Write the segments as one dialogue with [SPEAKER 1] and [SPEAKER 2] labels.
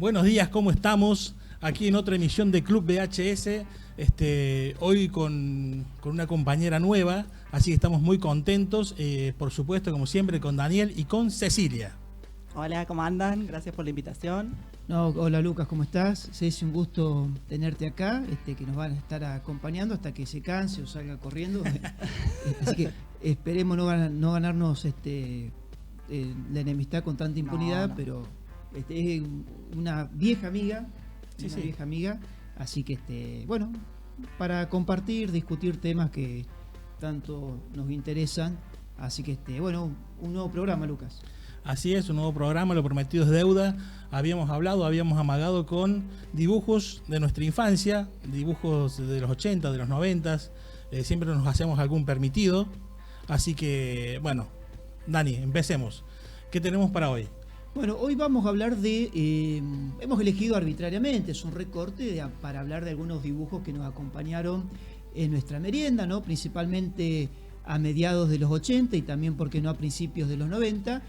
[SPEAKER 1] Buenos días, ¿cómo estamos? Aquí en otra emisión de Club VHS, hoy con una compañera nueva, así que estamos muy contentos, por supuesto, como siempre, con Daniel y con Cecilia.
[SPEAKER 2] Hola, ¿cómo andan? Gracias por la invitación.
[SPEAKER 3] No, hola Lucas, ¿cómo estás? Sí, es un gusto tenerte acá, que nos van a estar acompañando hasta que se canse o salga corriendo. Así que esperemos no ganarnos la enemistad con tanta impunidad,
[SPEAKER 2] No.
[SPEAKER 3] pero es una vieja amiga,
[SPEAKER 1] Sí.
[SPEAKER 3] vieja amiga, así que bueno, para compartir, discutir temas que tanto nos interesan, así que bueno, un nuevo programa, Lucas.
[SPEAKER 1] Así es, un nuevo programa, lo prometido es deuda. Habíamos amagado con dibujos de nuestra infancia, dibujos de los 80, de los 90, siempre nos hacemos algún permitido. Así que, bueno, Dani, empecemos. ¿Qué tenemos para hoy?
[SPEAKER 3] Bueno, hoy vamos a hablar hemos elegido arbitrariamente, es un recorte para hablar de algunos dibujos que nos acompañaron en nuestra merienda, ¿no? Principalmente a mediados de los 80 y también, ¿por qué no?, a principios de los 90.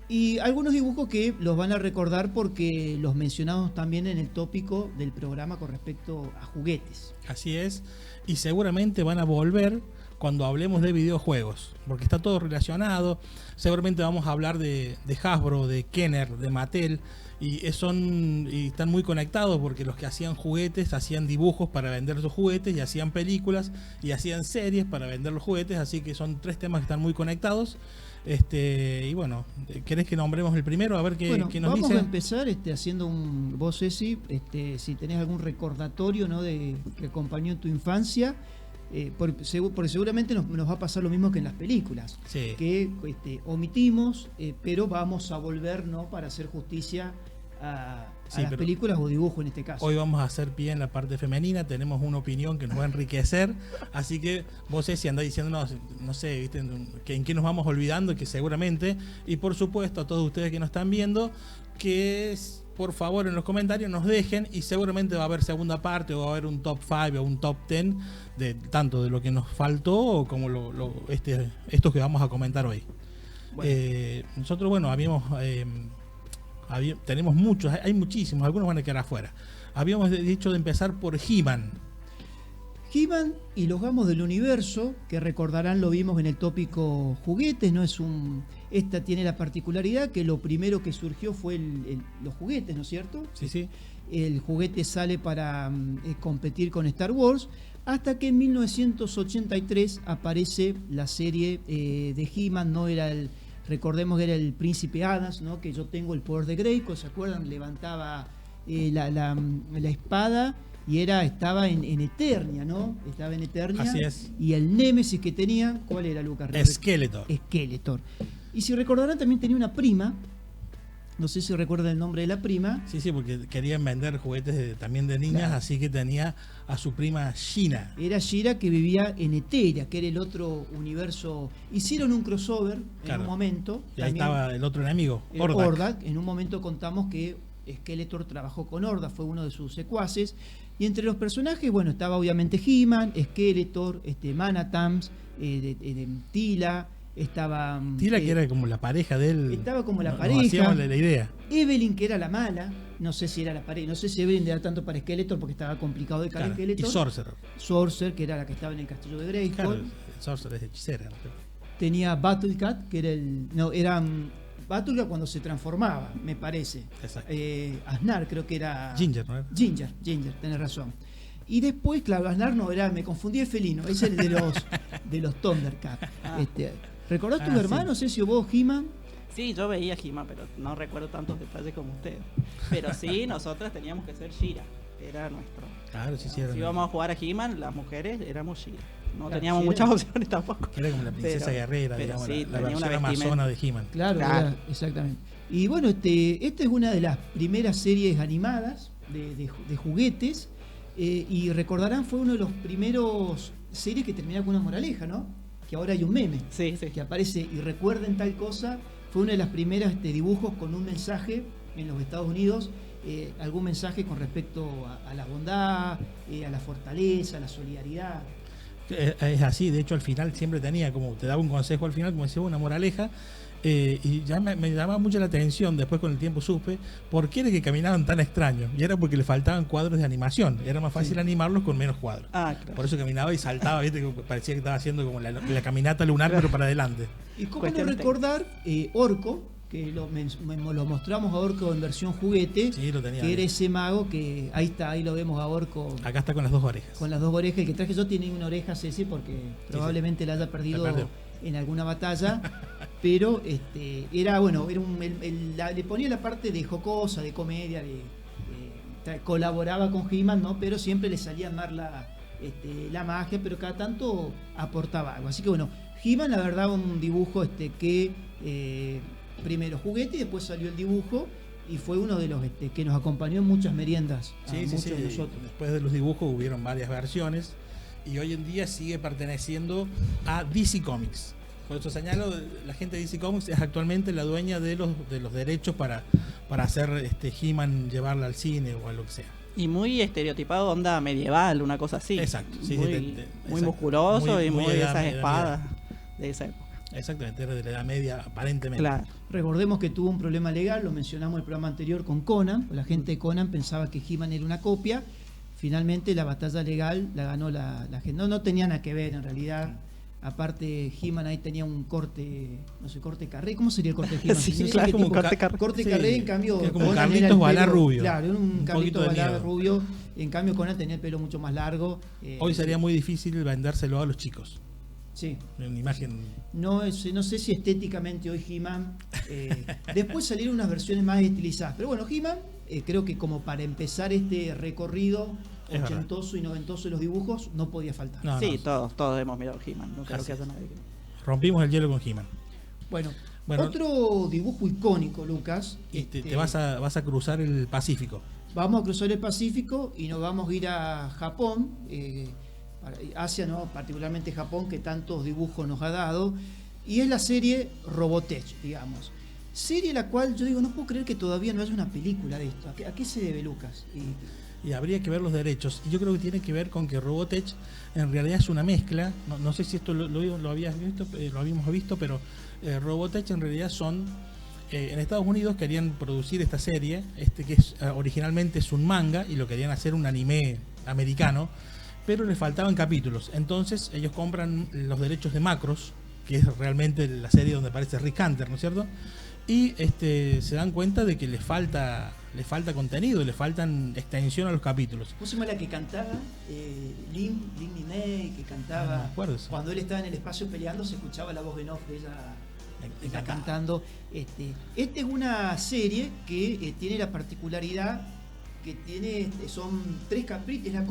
[SPEAKER 3] Y algunos dibujos que los van a recordar porque los mencionamos también en el tópico del programa con respecto a juguetes.
[SPEAKER 1] Así es, y seguramente van a volver cuando hablemos de videojuegos, porque está todo relacionado. Seguramente vamos a hablar de Hasbro, de Kenner, de Mattel, y están muy conectados porque los que hacían juguetes hacían dibujos para vender sus juguetes, y hacían películas y hacían series para vender los juguetes, así que son tres temas que están muy conectados. Y bueno, ¿querés que nombremos el primero? A ver qué nos dice.
[SPEAKER 3] Vamos a empezar haciendo vos, Ceci, si tenés algún recordatorio, ¿no?, que acompañó en tu infancia, porque seguramente nos va a pasar lo mismo que en las películas,
[SPEAKER 1] Sí.
[SPEAKER 3] que omitimos, pero vamos a volver, ¿no?, para hacer justicia a las películas o dibujos en este caso.
[SPEAKER 1] Hoy vamos a hacer pie en la parte femenina, tenemos una opinión que nos va a enriquecer, así que vos, si andás diciéndonos, no sé, ¿viste?, que en qué nos vamos olvidando, que seguramente, y por supuesto a todos ustedes que nos están viendo, que por favor en los comentarios nos dejen, y seguramente va a haber segunda parte, o va a haber un top 5 o un top 10 de tanto de lo que nos faltó como estos que vamos a comentar hoy.
[SPEAKER 3] Bueno.
[SPEAKER 1] Nosotros, bueno, tenemos muchos, hay muchísimos, algunos van a quedar afuera. Habíamos dicho de empezar por He-Man.
[SPEAKER 3] He-Man y los Gamos del Universo, que recordarán lo vimos en el tópico juguetes, ¿no? Esta tiene la particularidad que lo primero que surgió fue los juguetes, ¿no es cierto?
[SPEAKER 1] Sí.
[SPEAKER 3] El juguete sale para competir con Star Wars, hasta que en 1983 aparece la serie de He-Man, ¿no? Recordemos que era el príncipe Adams, ¿no?, que yo tengo el poder de Grayskull, ¿se acuerdan? Levantaba la espada y estaba en Eternia, ¿no? Estaba en Eternia.
[SPEAKER 1] Así es.
[SPEAKER 3] Y el némesis que tenía, ¿cuál era, Lucas? Skeletor. Y si recordarán, también tenía una prima. No sé si recuerdan el nombre de la prima.
[SPEAKER 1] Sí, porque querían vender juguetes también de niñas, claro. Así que tenía a su prima Shira.
[SPEAKER 3] Era Shira, que vivía en Eteria, que era el otro universo. Hicieron un crossover, claro, en un momento.
[SPEAKER 1] Y ahí estaba el otro enemigo,
[SPEAKER 3] Hordak. En un momento contamos que Skeletor trabajó con Hordak, fue uno de sus secuaces. Y entre los personajes, bueno, estaba obviamente He-Man, Skeletor, Manatams, Tila. Estaba
[SPEAKER 1] Tila, que era como la pareja de él.
[SPEAKER 3] Estaba como la pareja.
[SPEAKER 1] Hacíamos la idea.
[SPEAKER 3] Evelyn, que era la mala. No sé si era la pareja. No sé si Evelyn era tanto para Skeletor porque estaba complicado de cara, claro. Skeletor.
[SPEAKER 1] Y Sorcerer,
[SPEAKER 3] que era la que estaba en el castillo de Grayskull.
[SPEAKER 1] Claro, Sorcerer es hechicera.
[SPEAKER 3] Tenía Battlecat, que era Battlecat cuando se transformaba, me parece.
[SPEAKER 1] Exacto.
[SPEAKER 3] Aznar, creo que era.
[SPEAKER 1] Ginger, ¿no?
[SPEAKER 3] Ginger, tenés razón. Y después, claro, Aznar no era, me confundí el felino, es el de los Thundercats. ¿Recordás tus hermanos, Ceci, o vos, He-Man?
[SPEAKER 2] Sí, yo veía He-Man, pero no recuerdo tantos detalles como ustedes. Pero sí, nosotras teníamos que ser Shira, era nuestro.
[SPEAKER 1] Claro, sí.
[SPEAKER 2] Si íbamos a jugar a He-Man, las mujeres éramos Shira. No
[SPEAKER 3] claro,
[SPEAKER 2] teníamos muchas opciones tampoco.
[SPEAKER 1] Era como la princesa guerrera,
[SPEAKER 2] pero
[SPEAKER 1] digamos,
[SPEAKER 2] sí,
[SPEAKER 1] la versión amazona de He-Man.
[SPEAKER 3] Claro. Exactamente. Y bueno, esta es una de las primeras series animadas de juguetes, y recordarán, fue uno de los primeros series que terminaba con una moraleja, ¿no? Que ahora hay un meme que aparece, y recuerden tal cosa. Fue una de las primeras dibujos con un mensaje en los Estados Unidos, algún mensaje con respecto a la bondad, a la fortaleza, a la solidaridad.
[SPEAKER 1] Es así, de hecho al final siempre tenía, como te daba un consejo al final, como decía, una moraleja, Y ya me llamaba mucho la atención, después con el tiempo supe, por qué era que caminaban tan extraños. Y era porque le faltaban cuadros de animación. Era más fácil animarlos con menos cuadros.
[SPEAKER 2] Ah, claro.
[SPEAKER 1] Por eso caminaba y saltaba, ¿viste? Que parecía que estaba haciendo como la caminata lunar, pero para adelante.
[SPEAKER 3] Y cómo no
[SPEAKER 2] Cuestión
[SPEAKER 3] recordar Orco, que lo mostramos a Orco en versión juguete,
[SPEAKER 1] Sí, lo tenía.
[SPEAKER 3] que era ese mago que ahí está, ahí lo vemos a Orco
[SPEAKER 1] Acá está con las 2 orejas.
[SPEAKER 3] con las 2 orejas. El que traje yo tiene una oreja ese porque probablemente la haya perdido
[SPEAKER 1] La perdió.
[SPEAKER 3] en alguna batalla, pero era bueno, le ponía la parte de jocosa, de comedia, colaboraba con He-Man, ¿no? Pero siempre le salía mal la magia, pero cada tanto aportaba algo. Así que bueno, He-Man, la verdad, un dibujo que primero juguete y después salió el dibujo, y fue uno de los que nos acompañó en muchas meriendas a muchos de nosotros.
[SPEAKER 1] Después de los dibujos hubieron varias versiones y hoy en día sigue perteneciendo a DC Comics. Por eso señalo, la gente de DC Comics es actualmente la dueña de los derechos para hacer He-Man, llevarla al cine o a lo que sea.
[SPEAKER 2] Y muy estereotipado, onda medieval, una cosa así.
[SPEAKER 1] Exacto, sí,
[SPEAKER 2] muy,
[SPEAKER 1] sí,
[SPEAKER 2] muy
[SPEAKER 1] exacto.
[SPEAKER 2] musculoso y muy de
[SPEAKER 1] edad-
[SPEAKER 2] esas
[SPEAKER 1] edad-
[SPEAKER 2] espadas de esa época.
[SPEAKER 1] Exactamente, era de la edad media aparentemente.
[SPEAKER 2] Claro.
[SPEAKER 3] Recordemos que tuvo un problema legal, lo mencionamos en el programa anterior con Conan. La gente de Conan pensaba que He-Man era una copia. Finalmente la batalla legal la ganó la gente. No tenía nada que ver en realidad. Aparte, He-Man ahí tenía un corte, no sé, corte carré. ¿Cómo sería el corte de He-Man?
[SPEAKER 2] Sí,
[SPEAKER 3] No sé
[SPEAKER 2] claro,
[SPEAKER 3] qué
[SPEAKER 2] como
[SPEAKER 3] tipo-
[SPEAKER 2] corte carré.
[SPEAKER 3] Corte
[SPEAKER 1] Sí,
[SPEAKER 3] carré, en cambio,
[SPEAKER 1] que era como
[SPEAKER 3] Conan
[SPEAKER 1] Carlitos
[SPEAKER 3] era el
[SPEAKER 1] Balá
[SPEAKER 3] pelo-
[SPEAKER 1] rubio.
[SPEAKER 3] Claro, era un
[SPEAKER 1] Un
[SPEAKER 3] Carlitos
[SPEAKER 1] poquito de
[SPEAKER 3] Balá
[SPEAKER 1] miedo.
[SPEAKER 3] rubio. En cambio, Conan tenía el pelo mucho más largo.
[SPEAKER 1] Hoy sería muy difícil vendérselo a los chicos.
[SPEAKER 3] Sí.
[SPEAKER 1] Una imagen.
[SPEAKER 3] No sé si estéticamente hoy He-Man. Después salieron unas versiones más estilizadas. Pero bueno, He-Man, creo que como para empezar este recorrido
[SPEAKER 1] Es verdad.
[SPEAKER 3] ochentoso y noventoso de los dibujos, no podía faltar.
[SPEAKER 1] No,
[SPEAKER 2] Sí,
[SPEAKER 1] no,
[SPEAKER 2] todos hemos mirado He-Man. No creo
[SPEAKER 1] Así
[SPEAKER 2] que
[SPEAKER 1] es.
[SPEAKER 2] haya nadie
[SPEAKER 1] rompimos el hielo con He-Man.
[SPEAKER 3] Bueno,
[SPEAKER 1] Bueno.
[SPEAKER 3] otro dibujo icónico, Lucas.
[SPEAKER 1] Y te vas a cruzar el Pacífico.
[SPEAKER 3] Vamos a cruzar el Pacífico y nos vamos a ir a Japón, Asia, ¿no? Particularmente Japón, que tantos dibujos nos ha dado. Y es la serie Robotech, digamos. Serie la cual yo digo, no puedo creer que todavía no haya una película de esto. ¿A qué se debe, Lucas?
[SPEAKER 1] Y habría que ver los derechos. Y yo creo que tiene que ver con que Robotech en realidad es una mezcla. No sé si esto lo habías visto, lo habíamos visto, pero Robotech en realidad son. En Estados Unidos querían producir esta serie, que originalmente es un manga, y lo querían hacer un anime americano, pero les faltaban capítulos. Entonces ellos compran los derechos de Macros, que es realmente la serie donde aparece Rick Hunter, ¿no es cierto? Y se dan cuenta de que les falta contenido, le faltan extensión a los capítulos.
[SPEAKER 3] ¿Cómo se llama la que cantaba? Lin May, que cantaba.
[SPEAKER 1] No me acuerdo eso.
[SPEAKER 3] Cuando él estaba en el espacio peleando, se escuchaba la voz en off de ella. Está
[SPEAKER 1] Acá.
[SPEAKER 3] cantando. Esta es una serie que tiene la particularidad que son 3 capítulos,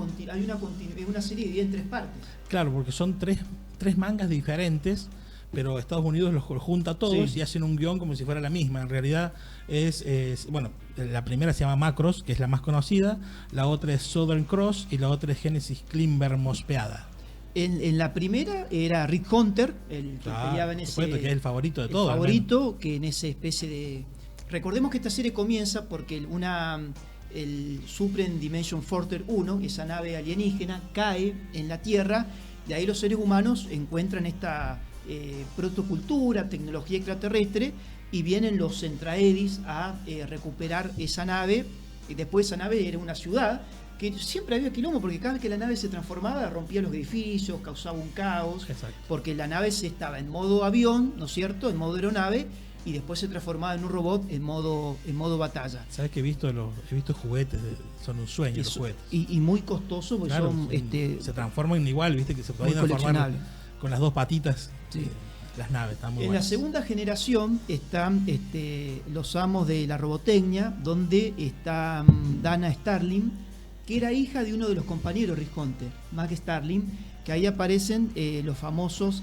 [SPEAKER 3] es una serie dividida en 3 partes.
[SPEAKER 1] Claro, porque son tres mangas diferentes, pero Estados Unidos los junta todos
[SPEAKER 3] Sí.
[SPEAKER 1] y hacen un guión como si fuera la misma. En realidad bueno, la primera se llama Macross, que es la más conocida, la otra es Southern Cross y la otra es Genesis Climber Mospeada.
[SPEAKER 3] En la primera era Rick Hunter, el que peleaba en
[SPEAKER 1] por
[SPEAKER 3] ese.
[SPEAKER 1] supuesto, que es el favorito de
[SPEAKER 3] el
[SPEAKER 1] todos.
[SPEAKER 3] favorito, que en esa especie de. Recordemos que esta serie comienza porque el Supreme Dimension Forter 1, esa nave alienígena, cae en la Tierra. De ahí los seres humanos encuentran esta protocultura, tecnología extraterrestre, y vienen los Centraedis a recuperar esa nave. Y después esa nave era una ciudad que siempre había quilombo, porque cada vez que la nave se transformaba rompía los edificios, causaba un caos,
[SPEAKER 1] Exacto.
[SPEAKER 3] porque la nave estaba en modo avión, ¿no es cierto?, en modo aeronave, y después se transformaba en un robot en modo batalla.
[SPEAKER 1] ¿Sabes que he visto juguetes? Son un sueño los juguetes.
[SPEAKER 3] Y muy costoso, porque
[SPEAKER 1] Claro,
[SPEAKER 3] son
[SPEAKER 1] se transforman igual, viste, que se
[SPEAKER 3] muy
[SPEAKER 1] pueden transformar
[SPEAKER 3] coleccionables.
[SPEAKER 1] con las 2 patitas.
[SPEAKER 3] Sí.
[SPEAKER 1] Las naves están muy
[SPEAKER 3] En la
[SPEAKER 1] buenas.
[SPEAKER 3] segunda generación están los amos de la robotecnia, donde está Dana Starling, que era hija de uno de los compañeros Rick Hunter, Mac Starling, que ahí aparecen los famosos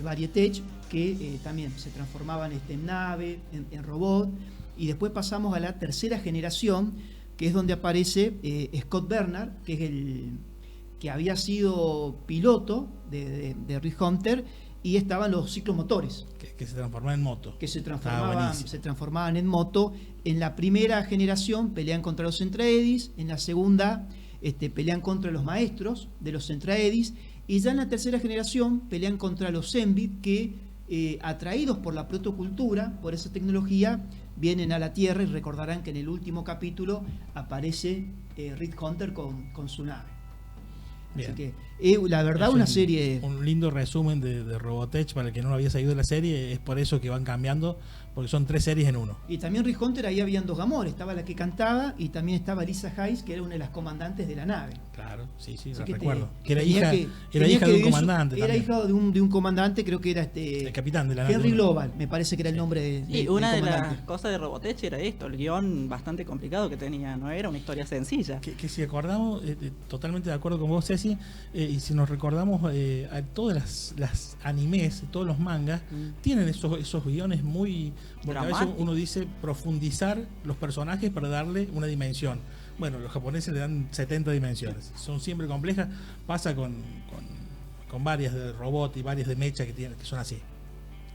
[SPEAKER 3] Varietech, que también se transformaban en nave, en robot. Y después pasamos a la tercera generación, que es donde aparece Scott Bernard, que es el que había sido piloto de Rick Hunter, y estaban los ciclomotores,
[SPEAKER 1] Que se transforman en moto.
[SPEAKER 3] que se
[SPEAKER 1] Estaba buenísimo.
[SPEAKER 3] transformaban en moto. En la primera generación pelean contra los Centraedis, en la segunda pelean contra los maestros de los Centraedis, y ya en la tercera generación pelean contra los Zenbit, que atraídos por la protocultura, por esa tecnología, vienen a la Tierra y recordarán que en el último capítulo aparece Red Hunter con su nave.
[SPEAKER 1] Bien.
[SPEAKER 3] Así que, la verdad,
[SPEAKER 1] Es
[SPEAKER 3] una serie...
[SPEAKER 1] Un lindo resumen de Robotech para el que no lo había seguido de la serie. Es por eso que van cambiando, porque son 3 series en uno.
[SPEAKER 3] Y también Red Hunter, ahí habían 2 Gamora, estaba la que cantaba y también estaba Lisa Hayes, que era una de las comandantes de la nave.
[SPEAKER 1] Claro, sí,
[SPEAKER 3] Así que
[SPEAKER 1] recuerdo. Que era
[SPEAKER 3] tenía
[SPEAKER 1] hija,
[SPEAKER 3] que-
[SPEAKER 1] era
[SPEAKER 3] tenía
[SPEAKER 1] hija
[SPEAKER 3] que
[SPEAKER 1] de un
[SPEAKER 3] vivir
[SPEAKER 1] comandante.
[SPEAKER 3] Era
[SPEAKER 1] también.
[SPEAKER 3] hija de un comandante, creo que era
[SPEAKER 1] El capitán de la nave.
[SPEAKER 3] Henry Global, me parece que era el nombre
[SPEAKER 2] Y una
[SPEAKER 3] del
[SPEAKER 2] de las
[SPEAKER 3] comandante.
[SPEAKER 2] cosas de Robotech era esto, el guión bastante complicado que tenía, no era una historia sencilla.
[SPEAKER 1] Que si acordamos, totalmente de acuerdo con vos, Ceci, y si nos recordamos, a todas las animes, todos los mangas, tienen esos guiones muy... Porque a veces
[SPEAKER 2] Dramáticos.
[SPEAKER 1] uno dice profundizar los personajes para darle una dimensión. Bueno, los japoneses le dan 70 dimensiones. Son siempre complejas. Pasa con varias de robot y varias de mecha que son así.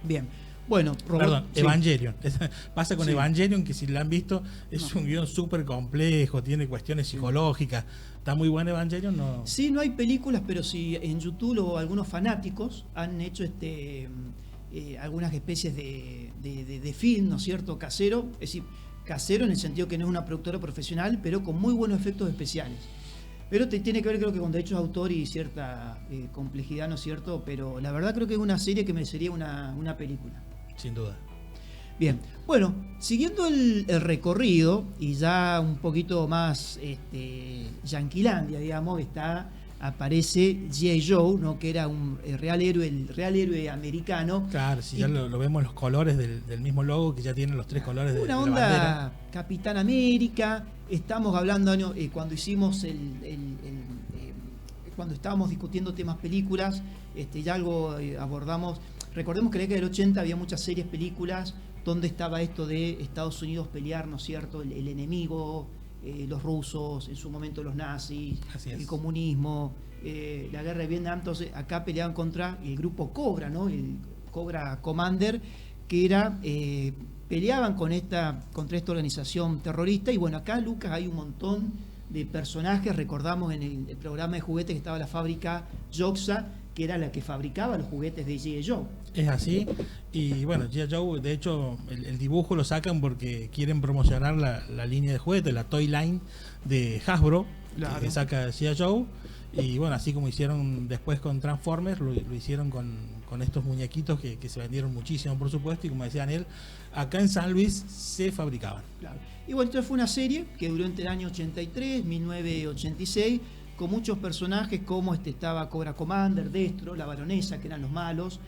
[SPEAKER 3] Bien. Bueno,
[SPEAKER 1] Perdón,
[SPEAKER 3] sí.
[SPEAKER 1] Evangelion. Pasa con
[SPEAKER 3] Sí.
[SPEAKER 1] Evangelion, que si la han visto, es
[SPEAKER 2] No.
[SPEAKER 1] un guión súper complejo, tiene cuestiones psicológicas. Está muy bueno Evangelion, ¿no?
[SPEAKER 3] Sí, no hay películas, pero sí en YouTube o algunos fanáticos han hecho algunas especies de film, ¿no es cierto? Casero, es decir, casero en el sentido que no es una productora profesional, pero con muy buenos efectos especiales. Pero tiene que ver, creo que con derechos de autor y cierta complejidad, ¿no es cierto? Pero la verdad creo que es una serie que merecería una película.
[SPEAKER 1] Sin duda.
[SPEAKER 3] Bien, bueno, siguiendo el recorrido y ya un poquito más Yanquilandia, digamos, aparece G.I. Joe, ¿no? Que era el real héroe americano.
[SPEAKER 1] Claro, si
[SPEAKER 3] Y-
[SPEAKER 1] ya lo vemos los colores del mismo logo, que ya tienen los 3 colores de
[SPEAKER 3] Una
[SPEAKER 1] la
[SPEAKER 3] onda
[SPEAKER 1] bandera.
[SPEAKER 3] Capitán América. Estamos hablando cuando hicimos cuando estábamos discutiendo temas películas, ya algo abordamos. Recordemos que en la década del 80 había muchas series, películas, donde estaba esto de Estados Unidos pelear, ¿no es cierto? El enemigo, los rusos, en su momento los nazis,
[SPEAKER 1] Así es.
[SPEAKER 3] el comunismo, la guerra de Vietnam. Entonces acá peleaban contra el grupo Cobra, ¿no? El Cobra Commander, que era peleaban contra esta organización terrorista. Y bueno, acá, Lucas, hay un montón de personajes. Recordamos en el programa de juguetes que estaba la fábrica Joxa, que era la que fabricaba los juguetes de G.I. Joe.
[SPEAKER 1] Es así. Y bueno, G.I. Joe, de hecho, el dibujo lo sacan porque quieren promocionar la línea de juguetes, la Toy Line de Hasbro,
[SPEAKER 3] Claro.
[SPEAKER 1] que saca G.I. Joe. Y bueno, así como hicieron después con Transformers, lo hicieron con estos muñequitos que se vendieron muchísimo, por supuesto. Y como decía Daniel, acá en San Luis se fabricaban.
[SPEAKER 3] Claro. Y bueno, esto fue una serie que duró entre el año 83, 1986, con muchos personajes como estaba Cobra Commander, Destro, la Baronesa, que eran los malos.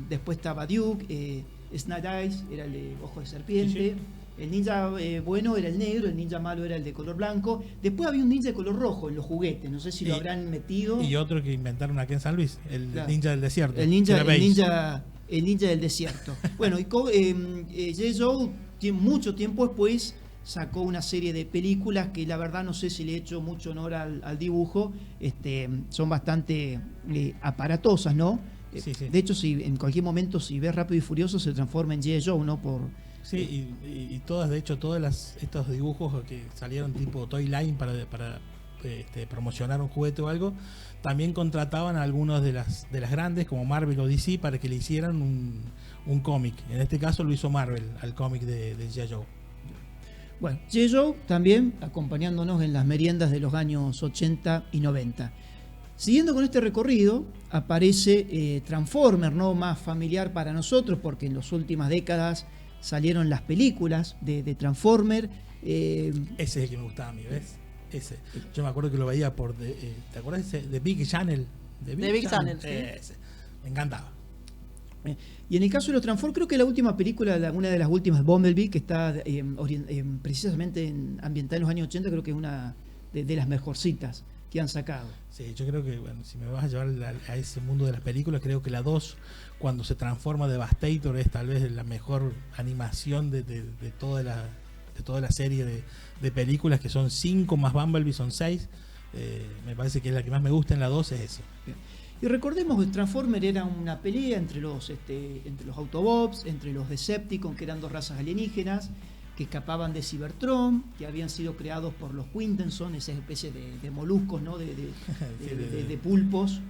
[SPEAKER 3] Después estaba Duke, Snake Eyes, era el de ojo de serpiente.
[SPEAKER 1] Sí, sí.
[SPEAKER 3] El ninja bueno era el negro, el ninja malo era el de color blanco. Después había un ninja de color rojo en los juguetes, no sé si lo
[SPEAKER 1] Y-
[SPEAKER 3] habrán metido.
[SPEAKER 1] Y otro que inventaron aquí en San Luis, el
[SPEAKER 3] Claro.
[SPEAKER 1] ninja del desierto.
[SPEAKER 3] El ninja,
[SPEAKER 1] que era
[SPEAKER 3] el
[SPEAKER 1] beige.
[SPEAKER 3] ninja del desierto. Bueno, y G.I. Joe, mucho tiempo después, sacó una serie de películas que la verdad no sé si le he hecho mucho honor al dibujo. Son bastante aparatosas, ¿no?
[SPEAKER 1] Sí, sí.
[SPEAKER 3] De hecho, si en cualquier momento, si ves Rápido y Furioso, se transforma en G.I. Joe, ¿no?
[SPEAKER 1] Sí, y todas, de hecho, estos dibujos que salieron tipo Toy Line para promocionar un juguete o algo, también contrataban a algunos de las grandes, como Marvel o DC, para que le hicieran un cómic. En este caso lo hizo Marvel, al cómic de G.I. Joe.
[SPEAKER 3] Bueno, G.I. Joe también acompañándonos en las meriendas de los años 80 y 90. Siguiendo con este recorrido, aparece Transformer, ¿no? Más familiar para nosotros, porque en las últimas décadas salieron las películas de Transformer.
[SPEAKER 1] Ese es el que me gustaba a mí, ¿ves? Ese. Yo me acuerdo que lo veía ¿te acuerdas de Big Channel?
[SPEAKER 2] The Big Channel, sí.
[SPEAKER 1] Ese. Me encantaba.
[SPEAKER 3] Y en el caso de los Transformers, creo que la última película, una de las últimas, Bumblebee, que está precisamente ambientada en los años 80, creo que es una de las mejorcitas que han sacado.
[SPEAKER 1] Sí, yo creo que, bueno, si me vas a llevar a ese mundo de las películas, creo que la 2, cuando se transforma Devastator, es tal vez la mejor animación de toda la serie de películas, que son 5 más Bumblebee, son 6. Me parece que la que más me gusta en la 2 es eso.
[SPEAKER 3] Y recordemos que Transformer era una pelea entre los Autobots, entre los Decepticons, que eran 2 razas alienígenas, que escapaban de Cybertron, que habían sido creados por los Quintesson, esa especie de moluscos, ¿no? de pulpos,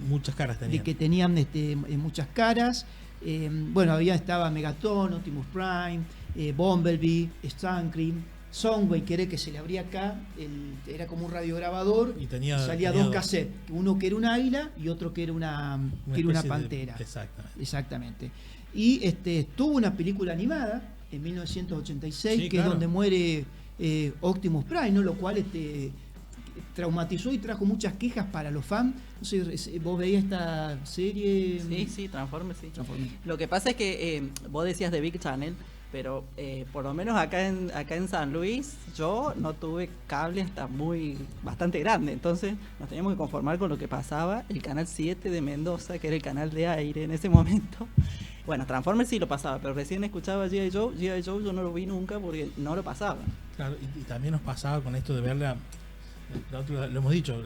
[SPEAKER 1] Muchas caras tenían.
[SPEAKER 3] de que tenían muchas caras. Bueno, estaba Megatron, Optimus Prime, Bumblebee, Starscream, Soundwave, que era el que se le abría acá, era como un radiograbador y salía dos cassettes, uno que era un águila y otro que era una pantera. Exactamente. Y tuvo una película animada en 1986, que es donde muere Optimus Prime, ¿no? Lo cual traumatizó y trajo muchas quejas para los fans. No sé, ¿vos veías esta serie?
[SPEAKER 2] Sí, Transformers, sí. Lo que pasa es que vos decías de Big Channel, pero por lo menos acá en San Luis yo no tuve cable hasta bastante grande, entonces nos teníamos que conformar con lo que pasaba el canal 7 de Mendoza, que era el canal de aire en ese momento. Bueno, Transformers sí lo pasaba, pero recién escuchaba G.I. Joe. G.I. Joe yo no lo vi nunca porque no lo pasaba. Claro,
[SPEAKER 1] y también nos pasaba con esto de verla, nosotros lo hemos dicho,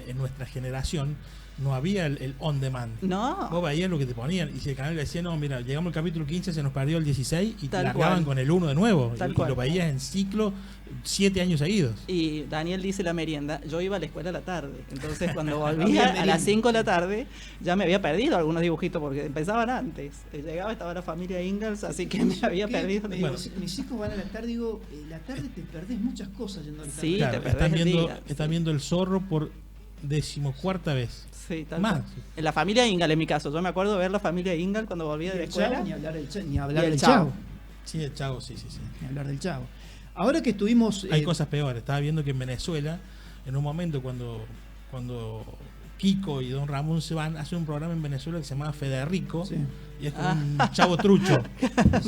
[SPEAKER 1] en nuestra generación no había el on demand.
[SPEAKER 2] No.
[SPEAKER 1] Vos veías lo que te ponían y si el canal le decía, no, mira, llegamos al capítulo 15, se nos perdió el 16 y te largaban con el 1 de nuevo. Y lo veías en ciclo 7 años seguidos.
[SPEAKER 2] Y Daniel dice la merienda, yo iba a la escuela a la tarde, entonces cuando volvía a las 5 de la tarde ya me había perdido algunos dibujitos porque empezaban antes. Llegaba, estaba la familia Ingalls, así que me había perdido.
[SPEAKER 3] Bueno, mis hijos van a la tarde, digo, la tarde te perdés muchas cosas yendo a la tarde.
[SPEAKER 2] Sí,
[SPEAKER 1] claro,
[SPEAKER 2] te perdés
[SPEAKER 1] están viendo el Zorro por 14ª vez.
[SPEAKER 2] Sí, tal más. En la familia Ingalls, en mi caso. Yo me acuerdo de ver la familia Ingalls cuando volvía de la escuela.
[SPEAKER 3] Ni hablar del Chavo.
[SPEAKER 1] Sí, el Chavo, sí.
[SPEAKER 3] Ni hablar del Chavo. Ahora que estuvimos...
[SPEAKER 1] Hay cosas peores. Estaba viendo que en Venezuela, en un momento cuando Kiko y Don Ramón se van, hacen un programa en Venezuela que se llama Federico. Sí. Y es como un chavo trucho.